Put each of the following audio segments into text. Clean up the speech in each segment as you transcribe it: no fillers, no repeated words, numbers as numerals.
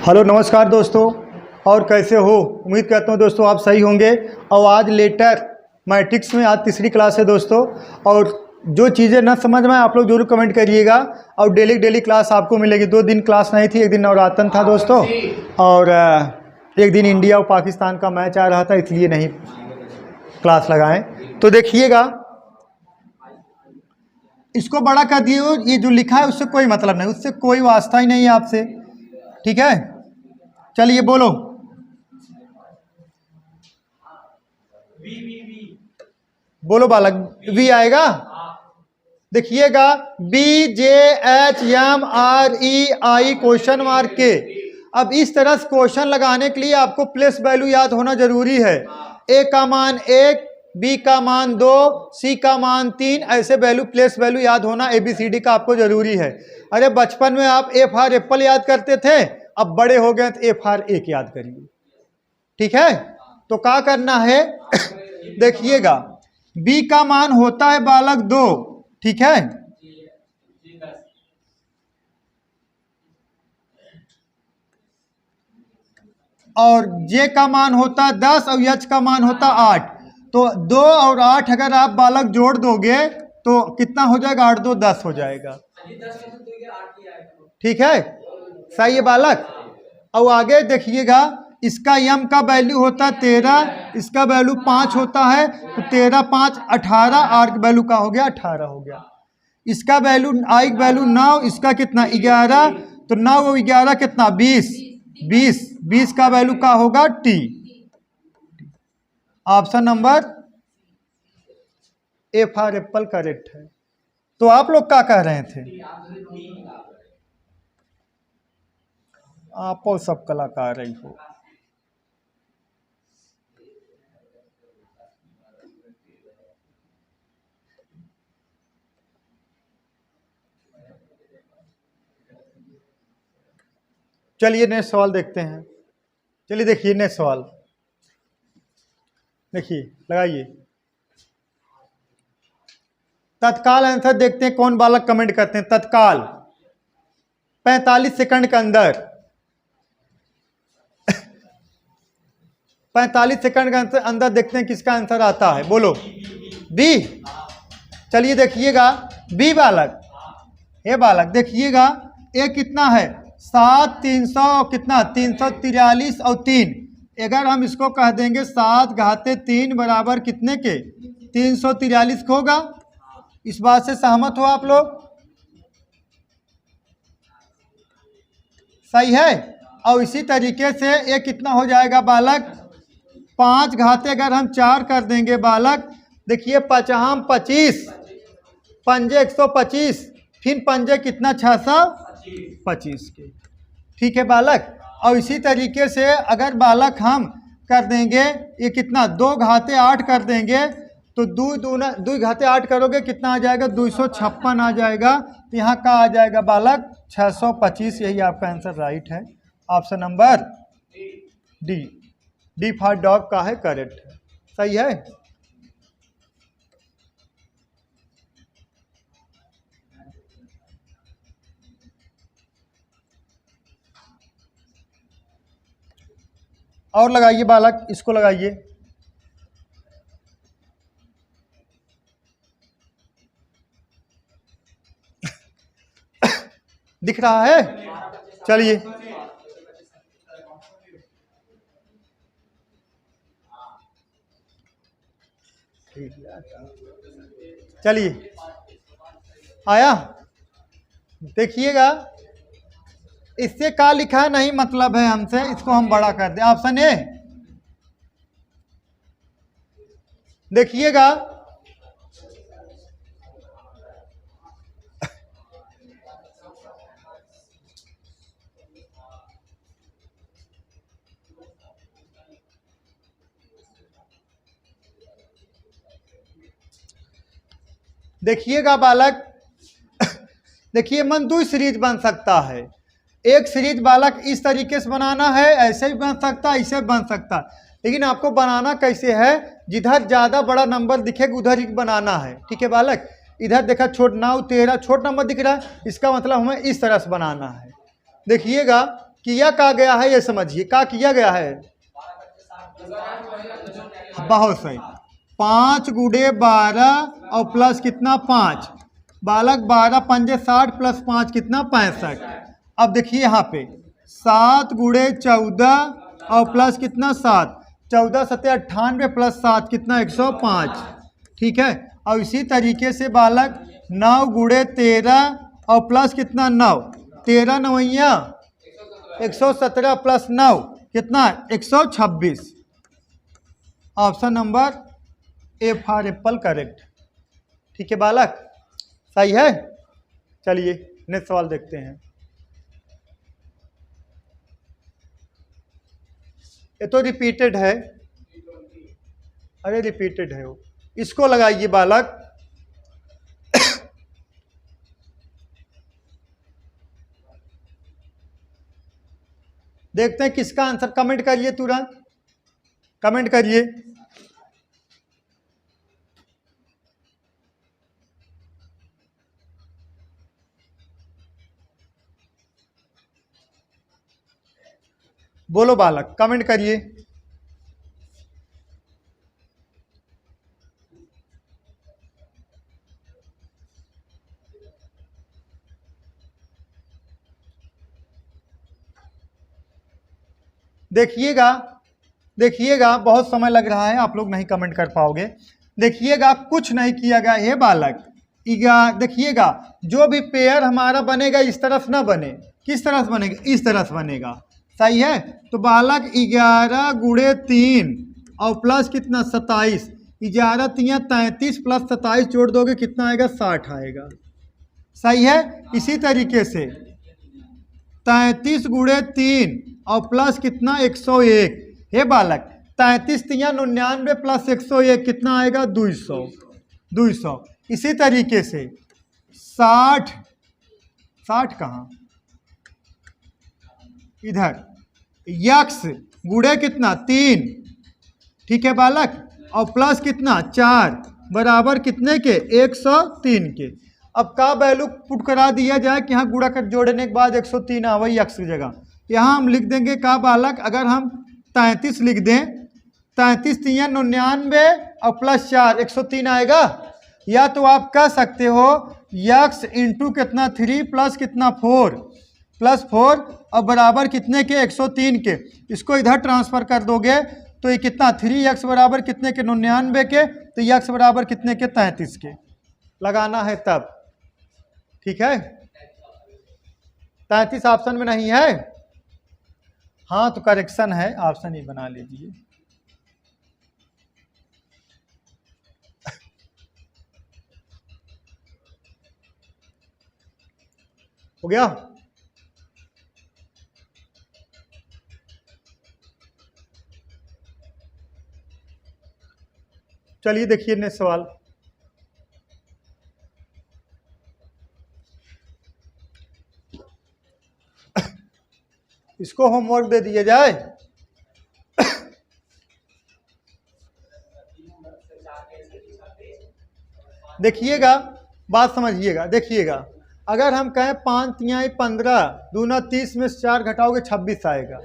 Hello नमस्कार दोस्तों, और कैसे हो। उम्मीद करता हूँ दोस्तों आप सही होंगे। और आज लेटर मैट्रिक्स में आज तीसरी क्लास है दोस्तों, और जो चीज़ें ना समझ में आप लोग जरूर कमेंट करिएगा। और डेली क्लास आपको मिलेगी। 2 दिन क्लास नहीं थी, एक दिन नवरातन था दोस्तों, और एक दिन इंडिया और पाकिस्तान का मैच आ रहा था, इसलिए नहीं क्लास लगाएं। तो देखिएगा, इसको बड़ा कर दिए हो, ये जो लिखा है उससे कोई मतलब नहीं, उससे कोई वास्ता ही नहीं है आपसे, ठीक है। चलिए बोलो। बोलो बालक, वी आएगा। देखिएगा, BJHMREI क्वेश्चन मार्क के। अब इस तरह से क्वेश्चन लगाने के लिए आपको प्लेस वैल्यू याद होना जरूरी है। ए का मान 1, बी का मान 2, सी का मान 3, ऐसे वैल्यू प्लेस वैल्यू याद होना ABCD का आपको जरूरी है। अरे बचपन में आप ए फॉर एप्पल याद करते थे, अब बड़े हो गए तो ए फॉर एक याद करिए, ठीक है। तो क्या करना है देखिएगा, बी का मान होता है बालक 2, ठीक है। और जे का मान होता है 10 और एच का मान होता है 8। तो 2 और 8 अगर आप बालक जोड़ दोगे तो कितना हो जाएगा? 8 2 10 हो जाएगा, ठीक है। सही है बालक। और आगे देखिएगा, इसका यम का वैल्यू होता है 13, इसका वैल्यू 5 होता है, तो 13 5 18, आर का वैल्यू का हो गया 18 हो गया। इसका वैल्यू आई का वैल्यू 9, इसका कितना 11, तो 9 और 11 कितना 20 का वैल्यू का होगा T. Option number A for Apple correct है। तो आप लोग क्या कह रहे थे? आप सब कलाकार ही हो। चलिए नेक्स्ट सवाल देखते हैं। चलिए देखिए नेक्स्ट सवाल, देखिए लगाइए। तत्काल आंसर देखते हैं, कौन बालक कमेंट करते हैं तत्काल। 45 सेकंड के अंदर 45 सेकंड के अंदर देखते हैं किसका आंसर आता है। बोलो बी। चलिए देखिएगा, बी बालक, ये बालक देखिएगा, ए कितना है 7 300 कितना 343 और 3। अगर हम इसको कह देंगे 7 घाते 3 बराबर कितने के 343 होगा। इस बात से सहमत हो आप लोग? सही है। और इसी तरीके से ये कितना हो जाएगा बालक, 5 घाते अगर हम 4 कर देंगे बालक, देखिए 5 25, पंजे 125, फिर पंजे कितना 625 के, ठीक है बालक। और इसी तरीके से अगर बालक हम कर देंगे, ये कितना 2 घाते 8 कर देंगे, तो 2 घाते 8 करोगे कितना आ जाएगा 256 आ जाएगा। तो यहाँ का आ जाएगा बालक 625। यही आपका आंसर राइट है। Option number D for dog का है करेक्ट है। सही है। और लगाइए बालक, इसको लगाइए। दिख रहा है? चलिए चलिए आया। देखिएगा, इससे क्या लिखा है नहीं मतलब है हमसे, इसको हम बड़ा कर दें। ऑप्शन ए देखिएगा, देखिएगा बालक, देखिए मन 2 सीरीज बन सकता है। एक सीरीज बालक इस तरीके से बनाना है, ऐसे भी बन सकता है, ऐसे बन सकता है। लेकिन आपको बनाना कैसे है, जिधर ज़्यादा बड़ा नंबर दिखेगा उधर ही बनाना है, ठीक है बालक। इधर देखा छोट 9 13 छोट नंबर दिख रहा है, इसका मतलब हमें इस तरह से बनाना है। देखिएगा किया का गया है ये समझिए, का किया गया है, बहुत सही। 5 गुड़े 12 और प्लस कितना 5, बालक 12 पंजे 60 प्लस 5 कितना 65। अब देखिए यहाँ पे 7 गुड़े 14 और प्लस कितना 7, 14 सत्ते 98 प्लस 7 कितना 105, ठीक है। और इसी तरीके से बालक 9 गुड़े 13 और प्लस कितना 9, 13 नवैया 117 प्लस 9 कितना 126। Option number A for Apple correct, ठीक है बालक, सही है। चलिए नेक्स्ट सवाल देखते हैं। ये तो रिपीटेड है, अरे रिपीटेड है वो, इसको लगाइए बालक। देखते हैं किसका आंसर, कमेंट करिए, तुरंत कमेंट करिए। बोलो बालक, कमेंट करिए। देखिएगा देखिएगा, बहुत समय लग रहा है, आप लोग नहीं कमेंट कर पाओगे। देखिएगा कुछ नहीं किया गया है बालक। देखिएगा जो भी पेयर हमारा बनेगा इस तरफ ना बने, किस तरफ बनेगा, इस तरफ बनेगा, सही है। तो बालक 11 गुड़े 3 और प्लस कितना 27, 11 3 33 प्लस 27 जोड़ दोगे कितना आएगा 60 आएगा, सही है। इसी तरीके से 33 गुड़े 3 और प्लस कितना 101, हे बालक 33 3 99 प्लस 101 कितना आएगा 200। इसी तरीके से 60 कहाँ, इधर यक्स गुड़े कितना 3, ठीक है बालक, और प्लस कितना 4 बराबर कितने के 103 के। अब का वैल्यू पुट करा दिया जाए कि यहाँ गुड़ा कर जोड़ने के बाद 103 आवे यक्स की जगह, यहाँ हम लिख देंगे का बालक, अगर हम 33 लिख दें, 33 3 99 और प्लस 4 103 आएगा। या तो आप कह सकते हो यक्स इंटू कितना 3 प्लस कितना 4 प्लस 4 और बराबर कितने के 103 के, इसको इधर ट्रांसफर कर दोगे तो ये कितना 3x बराबर कितने के 99 के, तो x बराबर कितने के 33 के लगाना है तब, ठीक है। 33 ऑप्शन में नहीं है, हाँ तो करेक्शन है, ऑप्शन ही बना लीजिए। हो गया। चलिए देखिए नेक्स्ट सवाल। इसको होमवर्क दे दिया जाए। देखिएगा बात समझिएगा, देखिएगा अगर हम कहें 5 3 15 दूना 30 में से 4 घटाओगे 26 आएगा,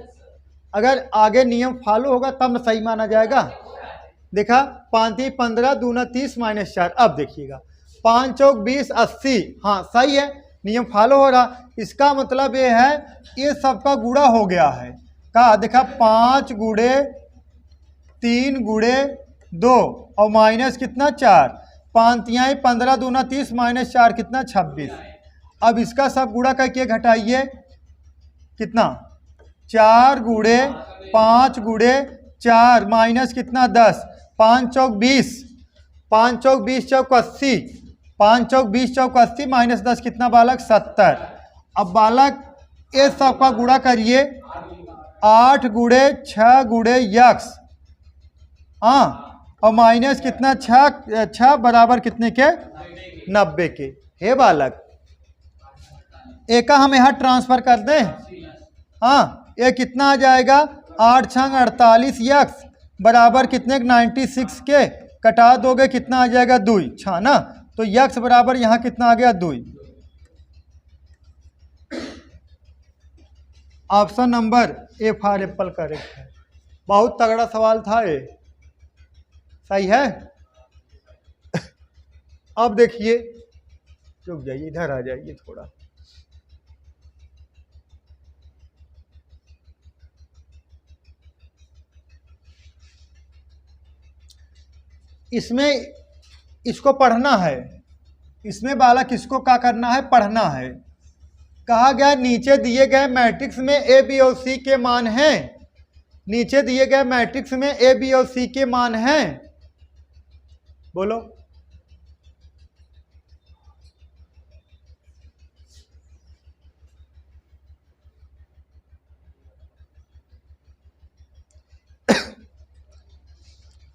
अगर आगे नियम फॉलो होगा तब न सही माना जाएगा। देखा 5 3 15 दूना 30 माइनस 4, अब देखिएगा 5 चौक 20 80, हाँ सही है, नियम फॉलो हो रहा। इसका मतलब ये है ये सबका गुणा हो गया है, कहा देखा 5 गुड़े 3 गुड़े 2 और माइनस कितना 4, 5 3 15 दूना 30 माइनस 4 कितना 26। अब इसका सब गुणा करके घटाइए कितना 4 गुड़े 5 गुड़े 4 माइनस कितना 10, 5 चौक 20, 5 चौक 20 चौक 80, 5 चौक 20 चौक 80 माइनस 10 कितना बालक 70। अब बालक ये सब का गुणा करिए 8 गुड़े 6 गुड़े यक्स, हाँ और माइनस कितना 6 बराबर कितने के 90 के। हे बालक एक का हम यहाँ ट्रांसफर कर दें, हाँ ये कितना आ जाएगा 8 6 48 यक्स बराबर कितने 96 के, कटा दोगे कितना आ जाएगा 2 6 ना, तो यक्स बराबर यहाँ कितना आ गया 2। Option number A for Apple correct है। बहुत तगड़ा सवाल था ये, सही है। अब देखिए, रुक जाइए, इधर आ जाइए थोड़ा। इसमें इसको पढ़ना है, इसमें बालक इसको क्या करना है, पढ़ना है। कहा गया नीचे दिए गए मैट्रिक्स में ए बी और सी के मान हैं, नीचे दिए गए मैट्रिक्स में ए बी और सी के मान हैं, बोलो।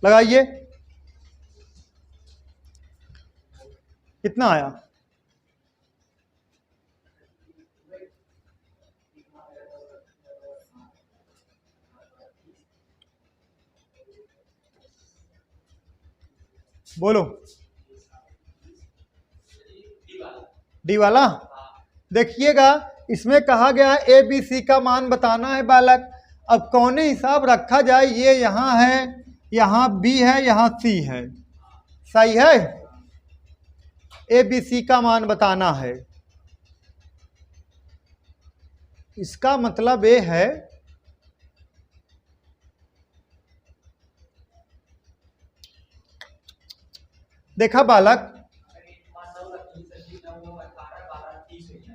लगाइए, कितना आया? बोलो, डी वाला। देखिएगा, इसमें कहा गया है ए बी सी का मान बताना है बालक। अब कौन हिसाब रखा जाए, ये यहाँ है, यहाँ बी है, यहाँ सी है, सही है। ए बी सी का मान बताना है, इसका मतलब ये है देखा बालक,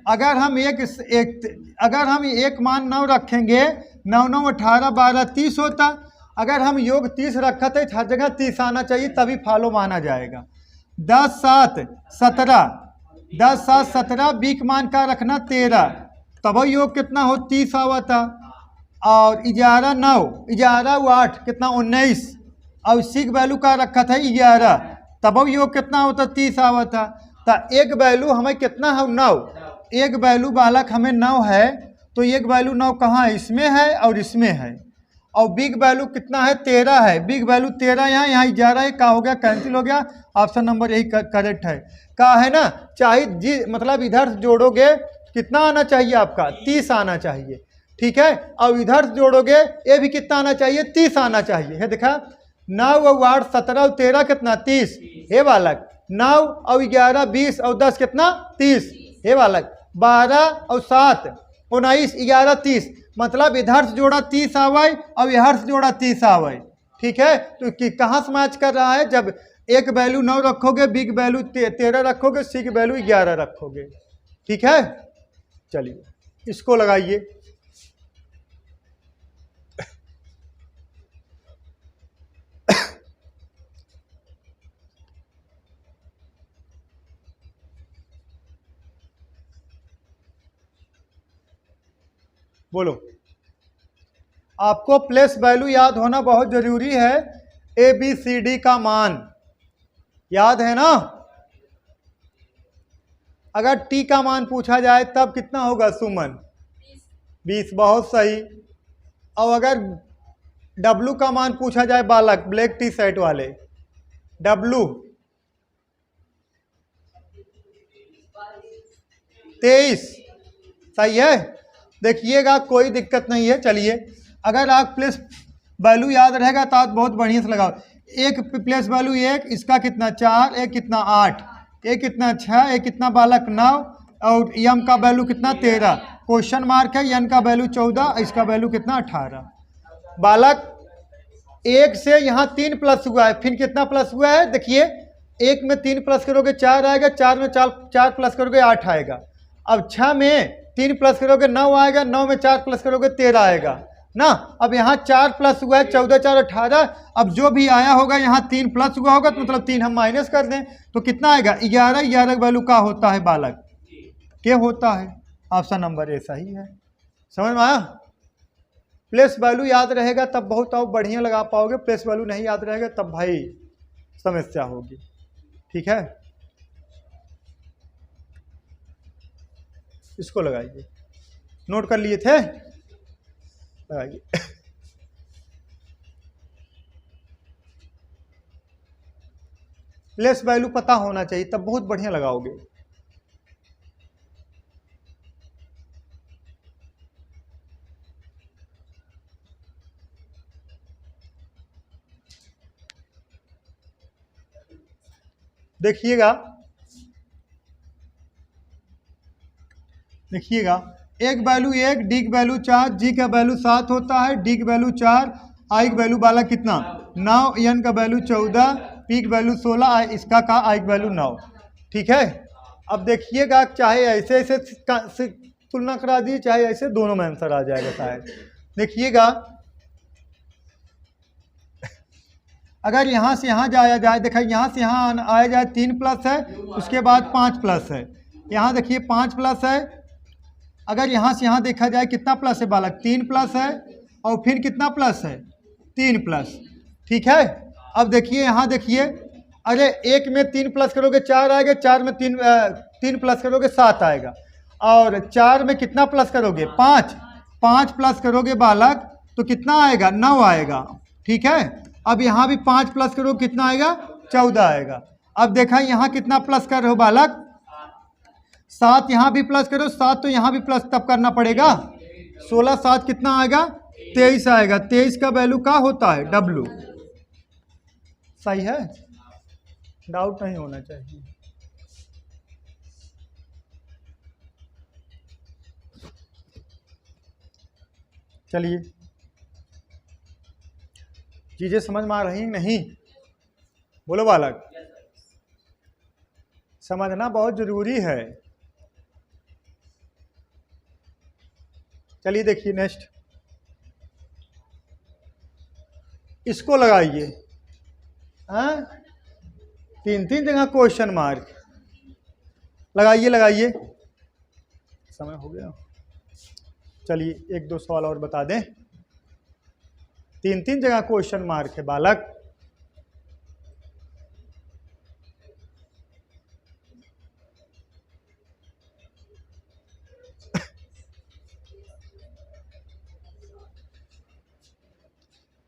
अगर हम अगर हम एक मान 9 रखेंगे, 9 9 18 12 30 होता। अगर हम योग 30 रखा तो हर जगह 30 आना चाहिए, तभी फॉलो माना जाएगा। 10 7 17, 10 7 17, बी का मान का रखना 13, तब योग कितना हो 30 आवा था। और 11 9, 11 8 कितना 19, और सी का वैल्यू का रखा था 11, तब योग कितना होता 30 आवा था। तो एक वैल्यू हमें कितना है 9, एक वैल्यू बालक हमें 9 है, तो एक वैल्यू 9 कहाँ है, इसमें है और इसमें है। और बिग वैल्यू कितना है 13 है, बिग वैल्यू 13 यहाँ, यहाँ 11 है, क्या हो गया, कैंसिल हो गया। ऑप्शन नंबर यही करेक्ट है। कहा है ना, चाहे जी मतलब इधर से जोड़ोगे कितना आना चाहिए आपका 30 आना चाहिए, ठीक है। और इधर से जोड़ोगे ये भी कितना आना चाहिए 30 आना चाहिए, है देखा। 9 और 8 17 और 13 कितना 30, हे बालक। 9 और 11 20 और 10 कितना 30, हे बालक। 12 और 7 19 11 30, मतलब इधर से जोड़ा 30 आवे और इधर से जोड़ा 30 आवे, ठीक है। तो कहाँ से मैच कर रहा है, जब एक वैल्यू 9 रखोगे, बिग वैल्यू 13 रखोगे, सी की वैल्यू 11 रखोगे, ठीक है। चलिए इसको लगाइए। बोलो, आपको प्लेस वैल्यू याद होना बहुत जरूरी है। ए बी सी डी का मान याद है ना। अगर टी का मान पूछा जाए तब कितना होगा सुमन, 20, बहुत सही। और अगर डब्लू का मान पूछा जाए बालक, ब्लैक टी शर्ट वाले, डब्लू 23, सही है। देखिएगा कोई दिक्कत नहीं है। चलिए, अगर आप प्लेस वैल्यू याद रहेगा तो आप बहुत बढ़िया से लगाओ। एक प्लेस वैल्यू 1, इसका कितना 4, एक कितना 8, एक कितना 6, एक कितना बालक 9, और यम का वैल्यू कितना 13, क्वेश्चन मार्क है, यन का वैल्यू 14, इसका वैल्यू कितना 18। बालक 1 से यहाँ 3 प्लस हुआ है, फिर कितना प्लस हुआ है, देखिए 1 में 3 प्लस करोगे 4 आएगा, 4 में 4 प्लस करोगे 8 आएगा। अब 6 में 3 प्लस करोगे 9 आएगा, 9 में 4 प्लस करोगे 13 आएगा ना। अब यहाँ 4 प्लस हुआ है, 14 4 18। अब जो भी आया होगा यहाँ 3 प्लस हुआ होगा, तो मतलब 3 हम माइनस कर दें तो कितना आएगा 11। 11 वैल्यू का होता है बालक, क्या होता है, ऑप्शन नंबर ए सही है। समझ में आया। प्लेस वैल्यू याद रहेगा तब बहुत और बढ़िया लगा पाओगे, प्लेस वैल्यू नहीं याद रहेगा तब भाई समस्या होगी, ठीक है। इसको लगाइए, नोट कर लिए थे, लगाइए। प्लेस वैल्यू पता होना चाहिए तब बहुत बढ़िया लगाओगे। देखिएगा देखिएगा, ए का वैल्यू 1, डी का वैल्यू 4, जी का वैल्यू 7 होता है, डी का वैल्यू 4, आई का वैल्यू बाला कितना 9, एन का वैल्यू 14, पी का वैल्यू 16, इसका का आई का वैल्यू 9। ठीक है, अब देखिएगा चाहे ऐसे ऐसे तुलना करा दी, चाहे ऐसे, दोनों में आंसर आ जाएगा शायद। देखिएगा अगर यहाँ से यहाँ जाया जाए, देखा यहाँ से यहाँ आया जाए 3 प्लस है, उसके बाद 5 प्लस है, यहाँ देखिए 5 प्लस है, अगर यहाँ से यहाँ देखा जाए कितना प्लस है बालक 3 प्लस है, और फिर कितना प्लस है 3 प्लस। ठीक है, अब देखिए यहाँ देखिए, अरे एक में 3 प्लस करोगे 4 आएगा, 4 में 3 प्लस करोगे 7 आएगा, और 4 में कितना प्लस करोगे 5 प्लस करोगे बालक तो कितना आएगा 9 आएगा। ठीक है, अब यहाँ भी 5 प्लस करो कितना आएगा 14 आएगा। अब देखा यहाँ कितना प्लस कर रहे हो बालक 7, यहाँ भी प्लस करो 7, तो यहाँ भी प्लस तब करना पड़ेगा 16, 7 कितना आएगा 23 आएगा। 23 का वैल्यू क्या होता है W। सही है, डाउट नहीं होना चाहिए। चलिए, चीजें समझ में आ रही नहीं, बोलो बालक, समझना बहुत जरूरी है। चलिए देखिए नेक्स्ट, इसको लगाइए, 3 जगह क्वेश्चन मार्क लगाइए। समय हो गया, चलिए 1-2 सवाल और बता दें। 3 जगह क्वेश्चन मार्क है बालक।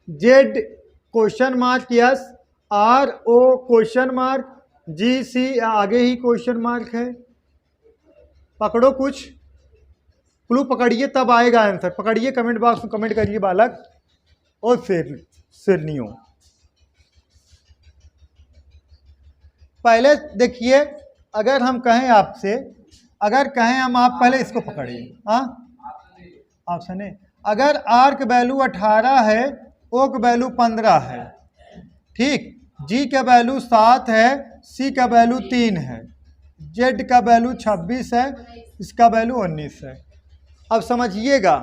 Z question mark yes, R O question mark, G C आगे ही क्वेश्चन मार्क है। पकड़ो कुछ क्लू, पकड़िए तब आएगा आंसर। पकड़िए, कमेंट बॉक्स में कमेंट करिए बालक, और फिर नहीं हो। पहले देखिए, अगर हम कहें आपसे, अगर कहें हम, आप पहले इसको पकड़िए। हाँ, ऑप्शन है, अगर आर का वैल्यू 18 है, ओ का वैल्यू 15 है, ठीक, जी का वैल्यू 7 है, सी का वैल्यू 3 है, जेड का वैल्यू 26 है, इसका वैल्यू 19 है। अब समझिएगा,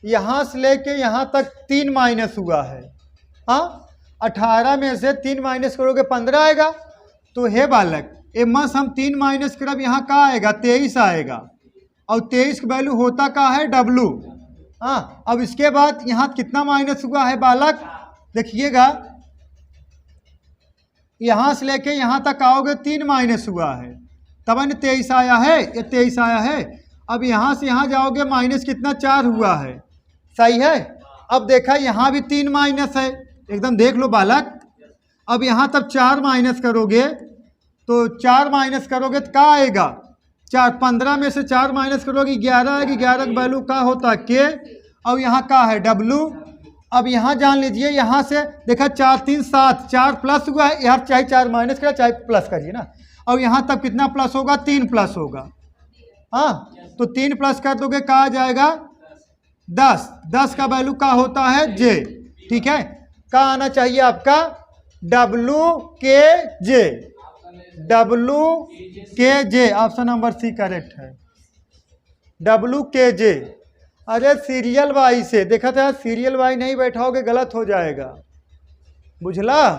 यहाँ से लेके यहाँ तक 3 माइनस हुआ है। हाँ, 18 में से 3 माइनस करोगे 15 आएगा। तो हे बालक, एमस हम 3 माइनस करब, यहाँ का आएगा 23 आएगा, और 23 का वैल्यू होता का है W। हाँ, अब इसके बाद यहाँ कितना माइनस हुआ है बालक, देखिएगा, यहाँ से लेके यहाँ तक आओगे 3 माइनस हुआ है, तब 23 आया है, ये 23 आया है। अब यहाँ से यहाँ जाओगे माइनस कितना 4 हुआ है, सही है। अब देखा यहाँ भी 3 माइनस है, एकदम देख लो बालक। अब यहाँ तब 4 माइनस करोगे, तो 4 माइनस करोगे तो क्या आएगा 4, 15 में से 4 माइनस करोगे 11 आएगी, 11 का वैल्यू क्या होता है के, और यहाँ का है W। अब यहाँ जान लीजिए, यहाँ से देखा 4 3 7, 4 प्लस हुआ है, यहाँ चाहे 4 माइनस करा चाहे प्लस करिए ना, और यहाँ तब कितना प्लस होगा 3 प्लस होगा। हाँ, तो 3 प्लस कर दोगे क्या आ जाएगा 10, 10 का वैल्यू क्या होता है J। ठीक है, क्या आना चाहिए आपका WKJ, WKJ, option number C correct है, WKJ। अरे सीरियल वाई से देखा था, सीरियल वाई नहीं बैठाओगे गलत हो जाएगा, बुझला।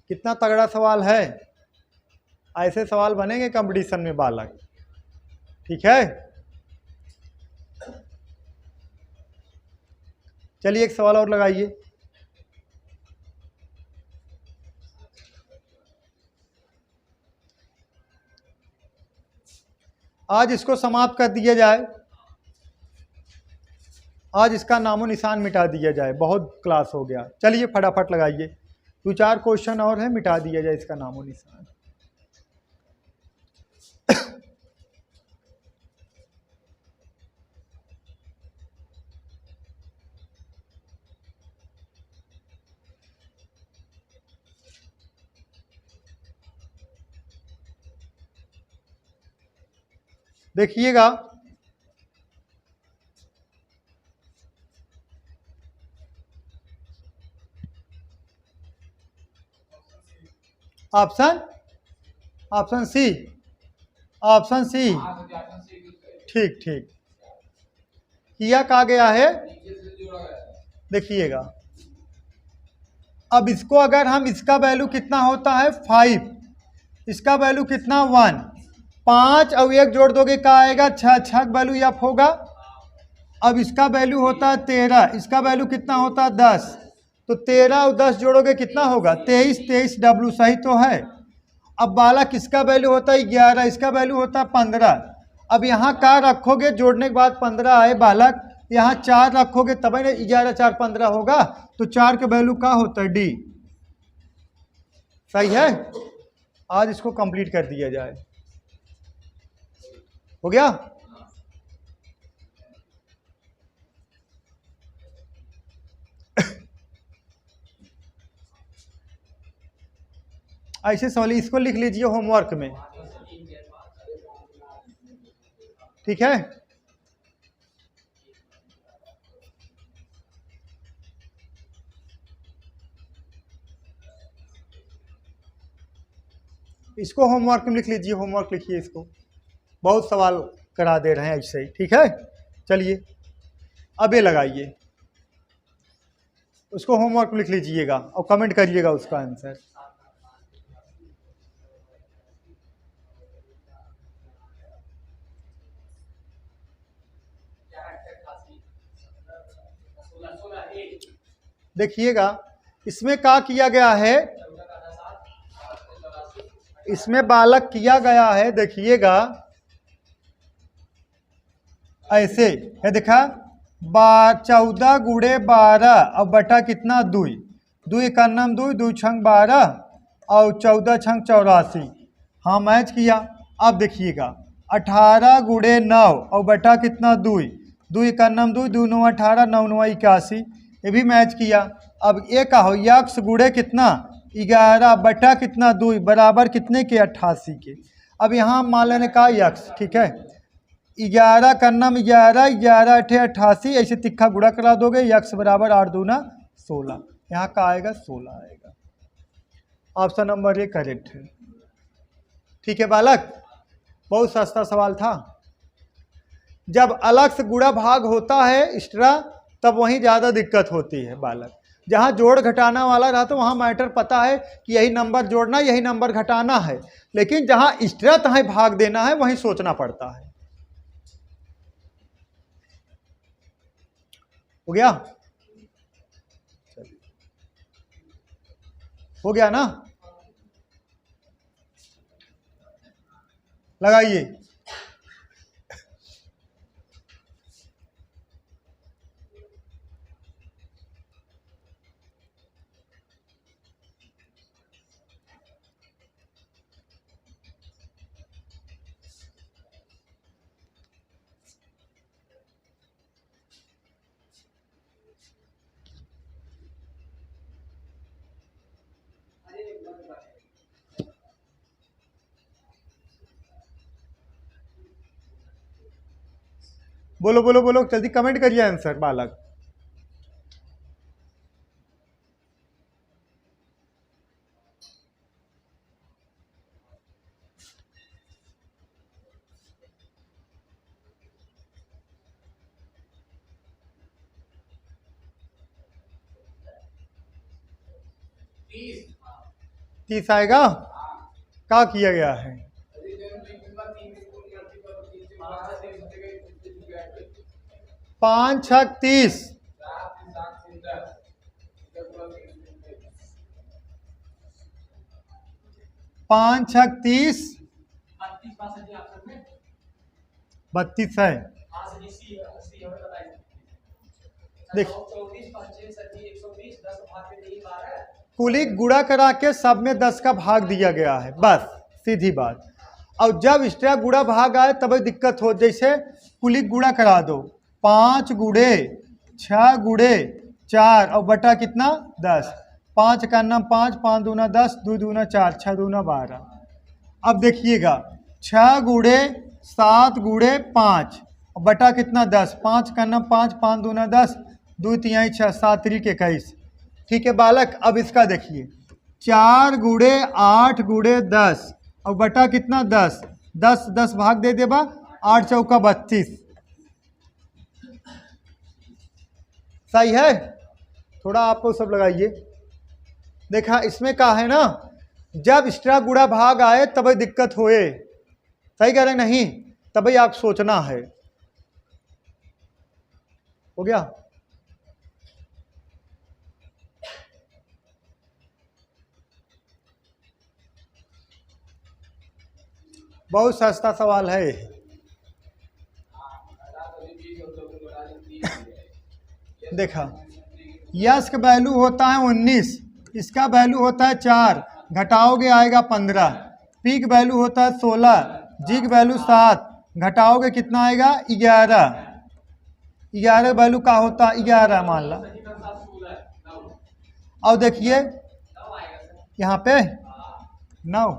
कितना तगड़ा सवाल है, ऐसे सवाल बनेंगे कंपटीशन में बालक। ठीक है, चलिए एक सवाल और लगाइए। आज इसको समाप्त कर दिया जाए, आज इसका नामो निशान मिटा दिया जाए, बहुत क्लास हो गया। चलिए फटाफट लगाइए, 2-4 क्वेश्चन और है, मिटा दिया जाए इसका नामो निशान। देखिएगा, option option C, option C, ठीक ठीक, किया कहा गया है। देखिएगा, अब इसको अगर हम, इसका वैल्यू कितना होता है 5, इसका वैल्यू कितना 1, 5 और 1 जोड़ दोगे क्या आएगा 6, 6 का वैल्यू एफ होगा। अब इसका वैल्यू होता है 13, इसका वैल्यू कितना होता है 10, तो 13 और 10 जोड़ोगे कितना होगा 23, 23 डब्ल्यू सही तो है। अब बालक इसका वैल्यू होता है 11, इसका वैल्यू होता है 15। अब यहाँ क्या रखोगे, जोड़ने के बाद 15 आए बालक, यहाँ 4 रखोगे तब ना 11 4 15 होगा, तो 4 का वैल्यू क्या होता है डी। सही है, आज इसको कंप्लीट कर दिया जाए। हो गया। ऐसे सवाल इसको लिख लीजिए होमवर्क में, ठीक है। इसको होमवर्क में लिख लीजिए, होमवर्क लिखिए इसको, बहुत सवाल करा दे रहे हैं ऐसे ही, ठीक है। चलिए अब ये लगाइए, उसको होमवर्क में लिख लीजिएगा और कमेंट करिएगा उसका आंसर। देखिएगा, इसमें क्या किया गया है, इसमें बालक किया गया है, देखिएगा ऐसे है, देखा 14 गुड़े 12 और बटा कितना 2, 2 का नाम 2, 2 छंग 12 और 14 छंग 84। हाँ मैच किया। अब देखिएगा 18 गुड़े 9 और बटा कितना 2, 2 का नाम 2, 2 9 18, 9 9 81, ये भी मैच किया। अब ये कहो यक्स गुड़े कितना 11 बटा कितना 2 बराबर कितने के 88 के। अब यहाँ मान लेने का यक्स, ठीक है, 11 का नाम 11, 11 8 88, ऐसे तिक्का गुड़ा करा दोगे, यक्स बराबर 8 दूना 16, यहाँ का आएगा 16 आएगा। ऑप्शन नंबर 1 करेक्ट है, ठीक है बालक, बहुत सस्ता सवाल था। जब अलग से गुड़ा भाग होता है एक्स्ट्रा तब वहीं ज़्यादा दिक्कत होती है बालक। जहाँ जोड़ घटाना वाला रहा तो वहाँ मैटर पता है कि यही नंबर जोड़ना यही नंबर घटाना है, लेकिन जहाँ एक्स्ट्रा तहाँ भाग देना है वहीं सोचना पड़ता है। हो गया, हो गया ना, लगाइए। बोलो बोलो बोलो, जल्दी कमेंट करिए आंसर बालक। तीस आएगा, क्या किया गया है, 5 6 30, 5 6 30, 32 है। देख कुलिक गुड़ा करा के सब में 10 का भाग दिया गया है, बस सीधी बात। और जब एक्स्ट्रा गुड़ा भाग आए तब दिक्कत हो, जैसे कुलिक गुड़ा करा दो, 5 गुड़े 6 गुड़े 4 और बटा कितना 10, 5 का नाम 5, 5 दूना 10, 2 दूना 4, 6 दूना 12। अब देखिएगा 6 गुड़े 7 गुणे 5 बटा कितना 10, 5 का नाम 5, 5 दूना 10, 2 तिहाई 6, 7 त्रिक 21। ठीक है बालक, अब इसका देखिए 4 गुणे 8 गुणे 10 और बटा कितना 10, 10 10 भाग दे देबा, 8 चौका 32। सही है, थोड़ा आपको सब लगाइए। देखा इसमें कहा है ना, जब एक्स्ट्रा गुणा भाग आए तभी दिक्कत होए। सही कह रहे नहीं, तभी आप सोचना है। हो गया? बहुत सस्ता सवाल है। देखा यस का वैल्यू होता है 19, इसका वैल्यू होता है 4, घटाओगे आएगा 15, पी का वैल्यू होता है 16, जी का वैल्यू 7, घटाओगे कितना आएगा 11, 11 वैल्यू का होता है 11 मान ला। और देखिए यहाँ पे 9,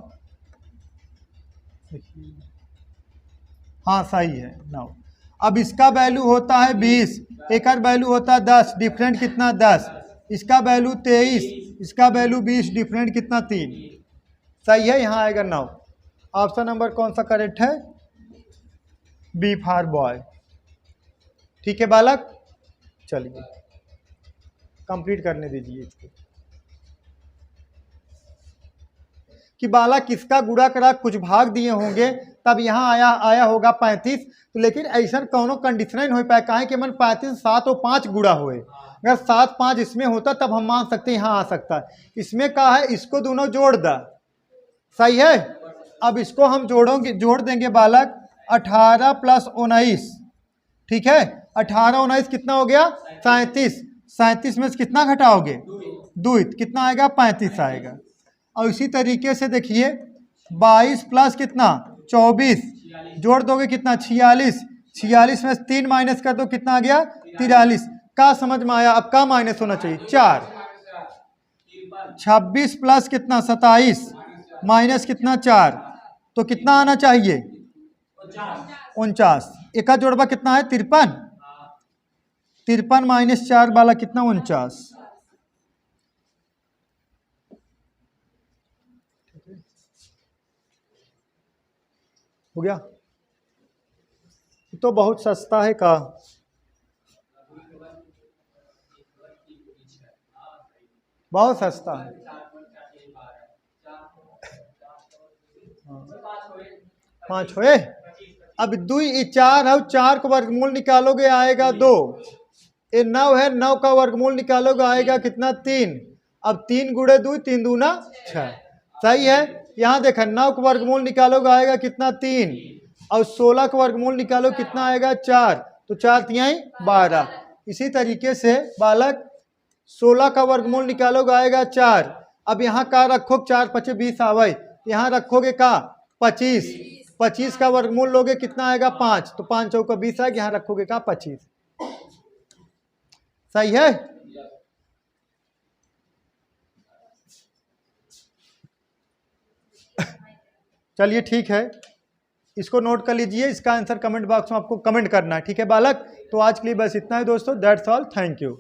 हाँ सही है 9। अब इसका वैल्यू होता है 20, एक और वैल्यू होता है 10, डिफरेंट कितना 10, इसका वैल्यू 23, इसका वैल्यू 20, डिफरेंट कितना 3। सही है, यहाँ आएगा 9। ऑप्शन नंबर कौन सा करेक्ट है? B for boy. ठीक है बालक, चलिए कंप्लीट करने दीजिए इसको। कि बालक किसका गुणा करा कुछ भाग दिए होंगे तब यहाँ आया होगा 35, तो लेकिन ऐसा कौनो कंडीशन नहीं हो पाया, कहे कि मन 35 7 और 5 गुणा हुए। अगर 7 5 इसमें होता तब हम मान सकते हैं यहाँ आ सकता है। इसमें कहा है इसको दोनों जोड़ दा। सही है, अब इसको हम जोड़ देंगे बालक 18 + 19। ठीक है, 18 19 कितना हो गया 37, 37 में से कितना घटाओगे 2, कितना आएगा 35 आएगा। और इसी तरीके से देखिए 22 + कितना 24, जोड़ दोगे कितना 46, 46 में से 3 माइनस कर दो कितना आ गया 43। का समझ में आया? अब का माइनस होना चाहिए 4। 26 + कितना 27 माइनस कितना 4, तो कितना आना चाहिए 49। एक जोड़वा कितना है 53, 53 - 4 वाला कितना 49। हो गया? तो बहुत सस्ता है का? बहुत सस्ता है। 5 हुए। अब 2 4 है, 4 का वर्गमूल निकालोगे आएगा 2। ये 9 है, 9 का वर्गमूल निकालोगे आएगा कितना 3। अब 3 गुणे 2, 3 दूना 6। सही है, यहाँ देखा 9 का वर्गमूल निकालोगे आएगा कितना 3, और 16 का वर्गमूल निकालो कितना आएगा 4, तो 4 तिहाई 12। इसी तरीके से बालक 16 का वर्गमूल निकालोगे आएगा 4। अब यहाँ का रखो 4 5 20 आवे, यहाँ रखोगे का 25, 25 का वर्गमूल लोगे कितना आएगा 5, तो 5 चौका 20 आएगा, यहाँ रखोगे का 25। सही है। चलिए ठीक है, इसको नोट कर लीजिए, इसका आंसर कमेंट बॉक्स में आपको कमेंट करना है। ठीक है बालक, तो आज के लिए बस इतना ही दोस्तों, दैट्स ऑल, थैंक यू।